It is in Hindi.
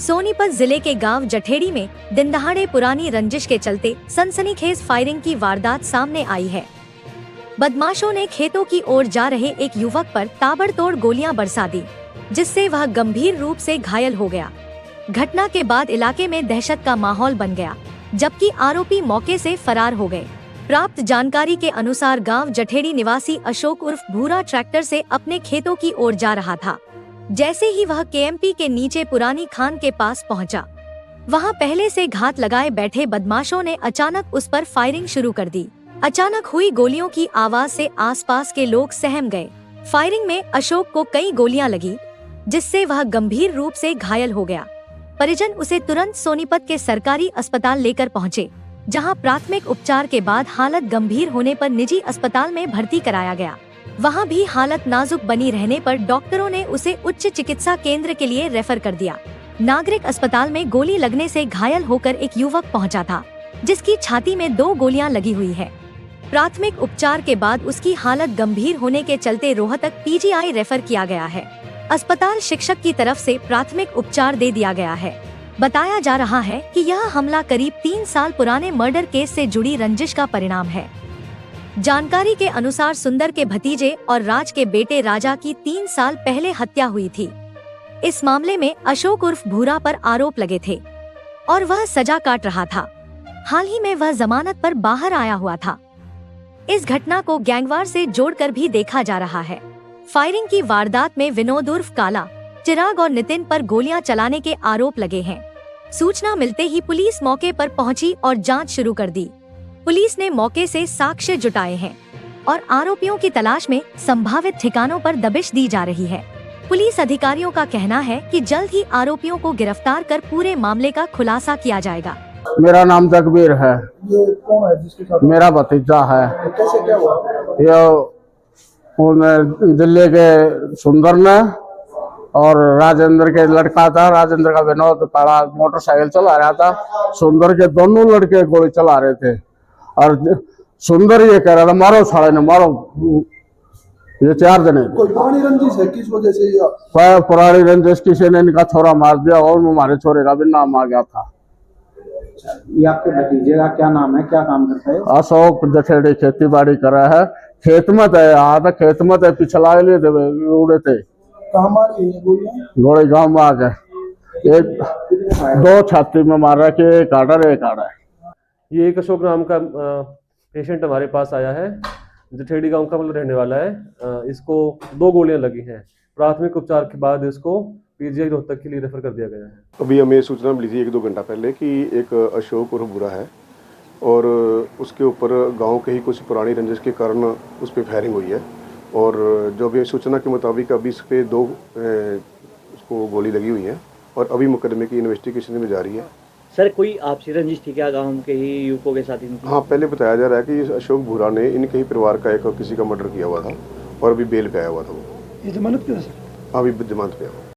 सोनीपत जिले के गांव जठेड़ी में दिनदहाड़े पुरानी रंजिश के चलते सनसनीखेज फायरिंग की वारदात सामने आई है। बदमाशों ने खेतों की ओर जा रहे एक युवक पर ताबड़तोड़ गोलियां बरसा दी, जिससे वह गंभीर रूप से घायल हो गया। घटना के बाद इलाके में दहशत का माहौल बन गया, जबकि आरोपी मौके से फरार हो गए। प्राप्त जानकारी के अनुसार गांव जठेड़ी निवासी अशोक उर्फ भूरा ट्रैक्टर से अपने खेतों की ओर जा रहा था। जैसे ही वह केएमपी के नीचे पुरानी खान के पास पहुंचा, वहां पहले से घात लगाए बैठे बदमाशों ने अचानक उस पर फायरिंग शुरू कर दी। अचानक हुई गोलियों की आवाज से आसपास के लोग सहम गए। फायरिंग में अशोक को कई गोलियां लगी, जिससे वह गंभीर रूप से घायल हो गया। परिजन उसे तुरंत सोनीपत के सरकारी अस्पताल लेकर पहुंचे, जहां प्राथमिक उपचार के बाद हालत गंभीर होने पर निजी अस्पताल में भर्ती कराया गया। वहां भी हालत नाजुक बनी रहने पर डॉक्टरों ने उसे उच्च चिकित्सा केंद्र के लिए रेफर कर दिया। नागरिक अस्पताल में गोली लगने से घायल होकर एक युवक पहुंचा था, जिसकी छाती में 2 गोलियां लगी हुई है। प्राथमिक उपचार के बाद उसकी हालत गंभीर होने के चलते रोहतक पीजीआई रेफर किया गया है। अस्पताल शिक्षक की तरफ से प्राथमिक उपचार दे दिया गया है। बताया जा रहा है कि यह हमला करीब 3 साल पुराने मर्डर केस से जुड़ी रंजिश का परिणाम है। जानकारी के अनुसार सुंदर के भतीजे और राज के बेटे राजा की 3 साल पहले हत्या हुई थी। इस मामले में अशोक उर्फ भूरा पर आरोप लगे थे और वह सजा काट रहा था। हाल ही में वह जमानत पर बाहर आया हुआ था। इस घटना को गैंगवार से जोड़कर भी देखा जा रहा है। फायरिंग की वारदात में विनोद उर्फ काला, चिराग और नितिन पर गोलियां चलाने के आरोप लगे हैं। सूचना मिलते ही पुलिस मौके पर पहुंची और जांच शुरू कर दी। पुलिस ने मौके से साक्ष्य जुटाए हैं और आरोपियों की तलाश में संभावित ठिकानों पर दबिश दी जा रही है। पुलिस अधिकारियों का कहना है कि जल्द ही आरोपियों को गिरफ्तार कर पूरे मामले का खुलासा किया जाएगा। मेरा नाम जगबीर है। ये कौन है जिसके साथ? मेरा भतीजा है। कैसे क्या हुआ? ये दिल्ली के सुंदर ने और राजेंद्र के लड़का था, राजेंद्र का विनोद पड़ा मोटरसाइकिल चला रहा था। सुंदर के दोनों लड़के गोली चला रहे थे और सुंदर ये कह रहा था मारो साले ने मारो। ये 4 जने। कोई पुरानी रंजिश है किस वजह से? पुरानी रंजिश किसी ने इनका छोरा मार दिया और हमारे छोरे का भी नाम आ गया था। ये आपके भतीजे का क्या नाम है, क्या काम करता है? अशोक जठेड़ी खेती बाड़ी कर रहा है। खेत में थे, यहाँ तक खेत में थे, पिछला लिए थे, उड़े थे। कहाँ मारी है गोलियां? गोली गांव में आ गए। 2 छाती में मार रहा है कि एक आड़ा है। ये एक अशोक नाम का पेशेंट हमारे पास आया है, जठेड़ी गांव का मतलब रहने वाला है। इसको 2 गोलियां लगी हैं। प्राथमिक उपचार के बाद इसको पीजीआई रोहतक के लिए रेफर कर दिया गया है। अभी हमें सूचना मिली थी 1-2 घंटा पहले कि एक अशोक उर्फ भूरा है और उसके ऊपर गांव के ही कुछ पुरानी रंजिश के कारण उस पर फायरिंग हुई है। और जो भी सूचना के मुताबिक अभी इस पे 2 उसको गोली लगी हुई है और अभी मुकदमे की इन्वेस्टिगेशन में जारी है। सर, कोई आपसी रंजिश थी क्या गांव के ही युवकों के साथ इनकी? हाँ, पहले बताया जा रहा है कि अशोक भूरा ने इनके ही परिवार का एक किसी का मर्डर किया हुआ था और अभी बेल पे आया हुआ था वो। ये जमानत क्यों है? अभी जमानत पे आया।